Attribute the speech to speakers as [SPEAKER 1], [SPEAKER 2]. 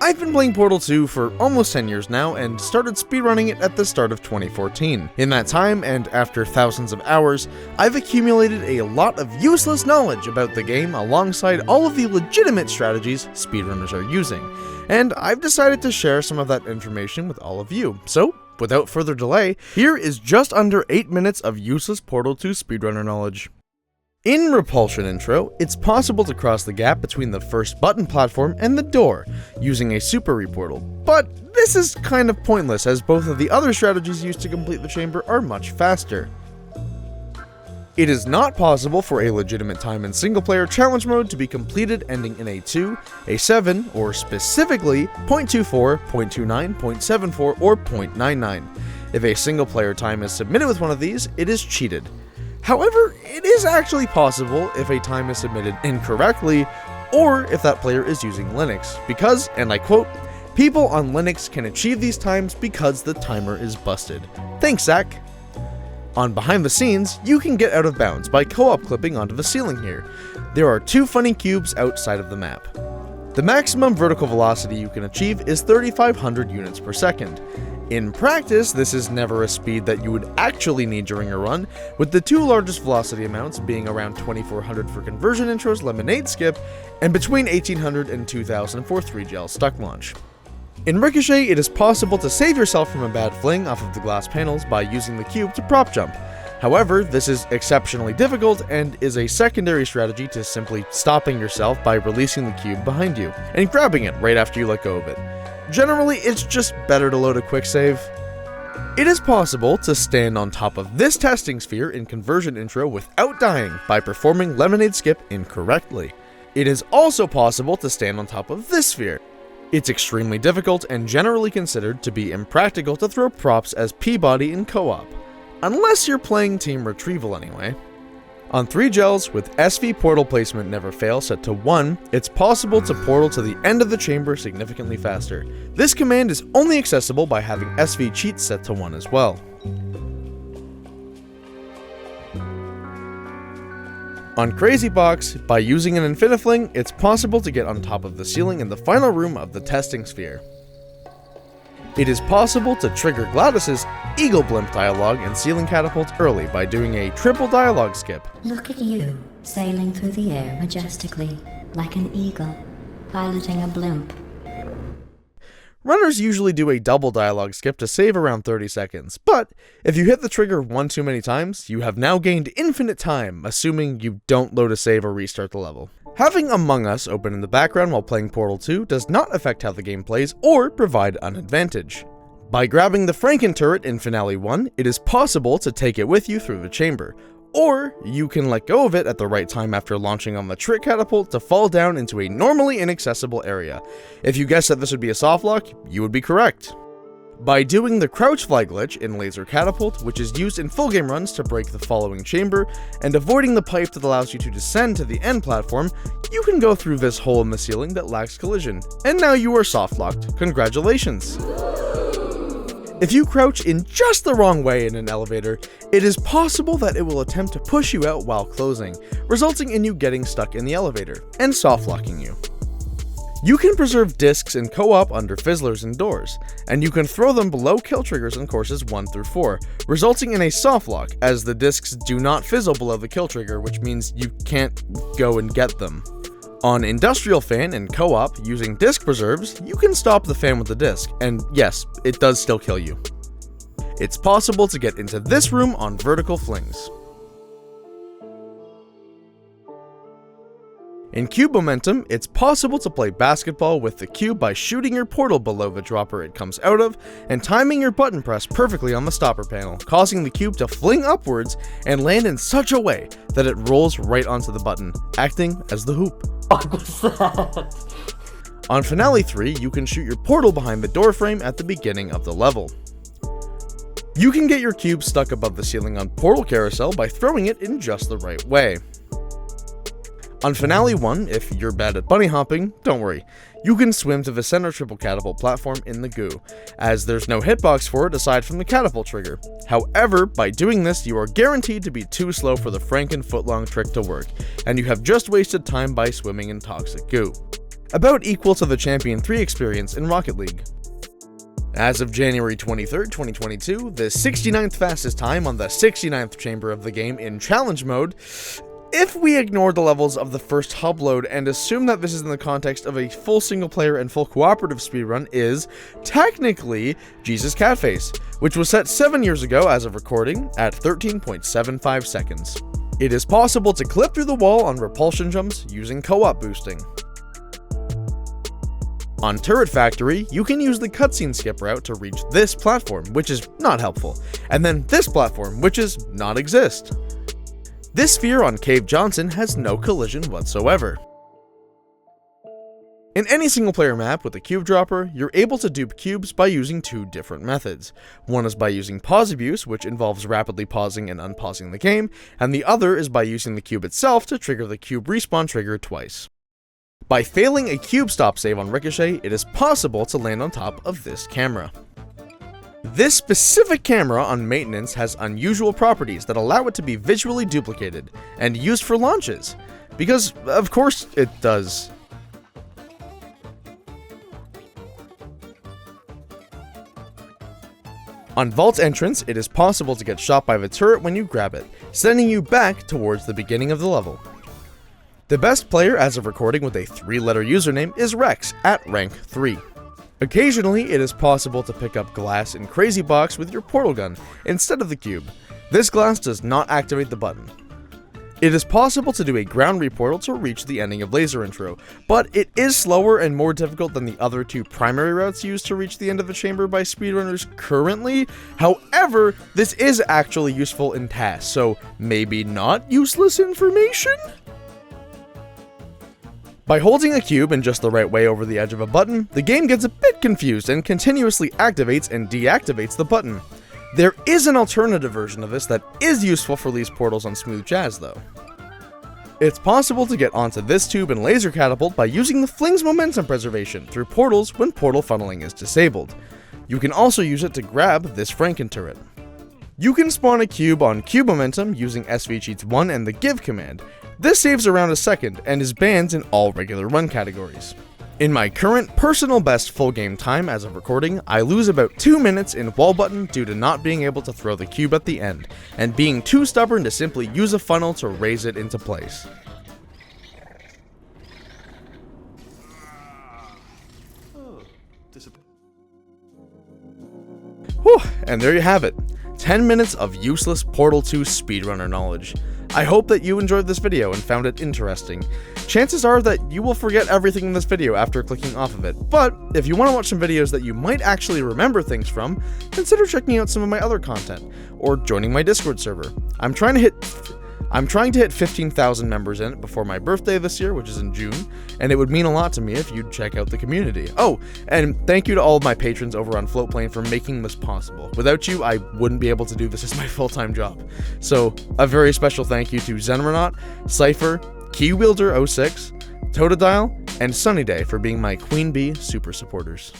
[SPEAKER 1] I've been playing Portal 2 for almost 10 years now and started speedrunning it at the start of 2014. In that time, and after thousands of hours, I've accumulated a lot of useless knowledge about the game alongside all of the legitimate strategies speedrunners are using, and I've decided to share some of that information with all of you. So, without further delay, here is just under 8 minutes of useless Portal 2 speedrunner knowledge. In Repulsion Intro, it's possible to cross the gap between the first button platform and the door, using a super reportal, but this is kind of pointless as both of the other strategies used to complete the chamber are much faster. It is not possible for a legitimate time in single-player challenge mode to be completed ending in a 2, a 7, or specifically 0.24, 0.29, 0.74, or 0.99. If a single-player time is submitted with one of these, it is cheated. However, it is actually possible if a time is submitted incorrectly, or if that player is using Linux, because, and I quote, "People on Linux can achieve these times because the timer is busted." Thanks, Zach. On Behind the Scenes, you can get out of bounds by co-op clipping onto the ceiling here. There are 2 funny cubes outside of the map. The maximum vertical velocity you can achieve is 3,500 units per second. In practice, this is never a speed that you would actually need during a run, with the 2 largest velocity amounts being around 2,400 for Conversion Intro's Lemonade Skip, and between 1,800 and 2,000 for 3GL Stuck Launch. In Ricochet, it is possible to save yourself from a bad fling off of the glass panels by using the cube to prop jump. However, this is exceptionally difficult and is a secondary strategy to simply stopping yourself by releasing the cube behind you, and grabbing it right after you let go of it. Generally, it's just better to load a quick save. It is possible to stand on top of this testing sphere in Conversion Intro without dying by performing Lemonade Skip incorrectly. It is also possible to stand on top of this sphere. It's extremely difficult and generally considered to be impractical to throw props as Peabody in co-op. Unless you're playing Team Retrieval anyway. On 3GLs, with SV portal placement never fail set to 1, it's possible to portal to the end of the chamber significantly faster. This command is only accessible by having SV cheat set to 1 as well. On Crazy Box, by using an Infinifling, it's possible to get on top of the ceiling in the final room of the testing sphere. It is possible to trigger GLaDOS's Eagle Blimp dialogue in Ceiling Catapult early by doing a triple dialogue skip.
[SPEAKER 2] Look at you, sailing through the air majestically, like an eagle, piloting a blimp.
[SPEAKER 1] Runners usually do a double dialogue skip to save around 30 seconds, but if you hit the trigger one too many times, you have now gained infinite time, assuming you don't load a save or restart the level. Having Among Us open in the background while playing Portal 2 does not affect how the game plays or provide an advantage. By grabbing the Franken turret in Finale 1, it is possible to take it with you through the chamber, or you can let go of it at the right time after launching on the trick catapult to fall down into a normally inaccessible area. If you guessed that this would be a soft lock, you would be correct. By doing the crouch fly glitch in Laser Catapult, which is used in full game runs to break the following chamber, and avoiding the pipe that allows you to descend to the end platform, you can go through this hole in the ceiling that lacks collision. And now you are soft locked. Congratulations! If you crouch in just the wrong way in an elevator, it is possible that it will attempt to push you out while closing, resulting in you getting stuck in the elevator, and soft locking you. You can preserve discs in co-op under fizzlers and doors, and you can throw them below kill triggers in courses 1 through 4, resulting in a soft lock, as the discs do not fizzle below the kill trigger, which means you can't go and get them. On Industrial Fan and co-op, using disc preserves, you can stop the fan with the disc, and yes, it does still kill you. It's possible to get into this room on vertical flings. In Cube Momentum, it's possible to play basketball with the cube by shooting your portal below the dropper it comes out of, and timing your button press perfectly on the stopper panel, causing the cube to fling upwards and land in such a way that it rolls right onto the button, acting as the hoop.
[SPEAKER 3] What was that?
[SPEAKER 1] On Finale 3, you can shoot your portal behind the door frame at the beginning of the level. You can get your cube stuck above the ceiling on Portal Carousel by throwing it in just the right way. On Finale 1, if you're bad at bunny hopping, don't worry. You can swim to the center triple catapult platform in the goo, as there's no hitbox for it aside from the catapult trigger. However, by doing this, you are guaranteed to be too slow for the Franken footlong trick to work, and you have just wasted time by swimming in toxic goo. about equal to the Champion 3 experience in Rocket League. As of January 23rd, 2022, the 69th fastest time on the 69th chamber of the game in challenge mode, if we ignore the levels of the first hub load and assume that this is in the context of a full single player and full cooperative speedrun, is technically Jesus Catface, which was set 7 years ago as of recording at 13.75 seconds. It is possible to clip through the wall on repulsion jumps using co-op boosting. On Turret Factory, you can use the cutscene skip route to reach this platform, which is not helpful, and then this platform, which is not exist. This sphere on Cave Johnson has no collision whatsoever. In any single player map with a cube dropper, you're able to dupe cubes by using two different methods. One is by using pause abuse, which involves rapidly pausing and unpausing the game, and the other is by using the cube itself to trigger the cube respawn trigger twice. By failing a cube stop save on Ricochet, it is possible to land on top of this camera. This specific camera on maintenance has unusual properties that allow it to be visually duplicated and used for launches, because of course it does. On Vault Entrance, it is possible to get shot by the turret when you grab it, sending you back towards the beginning of the level. The best player as of recording with a 3-letter username is Rex at rank 3. Occasionally, it is possible to pick up glass in Crazy Box with your portal gun instead of the cube. This glass does not activate the button. It is possible to do a ground reportal to reach the ending of Laser Intro, but it is slower and more difficult than the other two primary routes used to reach the end of the chamber by speedrunners currently. However, this is actually useful in tasks, so maybe not useless information? By holding a cube in just the right way over the edge of a button, the game gets a bit confused and continuously activates and deactivates the button. There is an alternative version of this that is useful for these portals on Smooth Jazz though. It's possible to get onto this tube and laser catapult by using the Fling's momentum preservation through portals when portal funneling is disabled. You can also use it to grab this Franken turret. You can spawn a cube on cube momentum using SV-Cheats 1 and the give command. This saves around a second and is banned in all regular run categories. In my current personal best full game time as of recording, I lose about 2 minutes in wall button due to not being able to throw the cube at the end, and being too stubborn to simply use a funnel to raise it into place. Whew, and there you have it. 10 minutes of useless Portal 2 speedrunner knowledge. I hope that you enjoyed this video and found it interesting. Chances are that you will forget everything in this video after clicking off of it, but if you want to watch some videos that you might actually remember things from, consider checking out some of my other content, or joining my Discord server. I'm trying to hit 15,000 members in it before my birthday this year, which is in June, and it would mean a lot to me if you'd check out the community. Oh, and thank you to all of my patrons over on Floatplane for making this possible. Without you, I wouldn't be able to do this as my full-time job. So, a very special thank you to Zenronaut, Cypher, Keywielder06, Totodile, and Sunnyday for being my Queen Bee super supporters.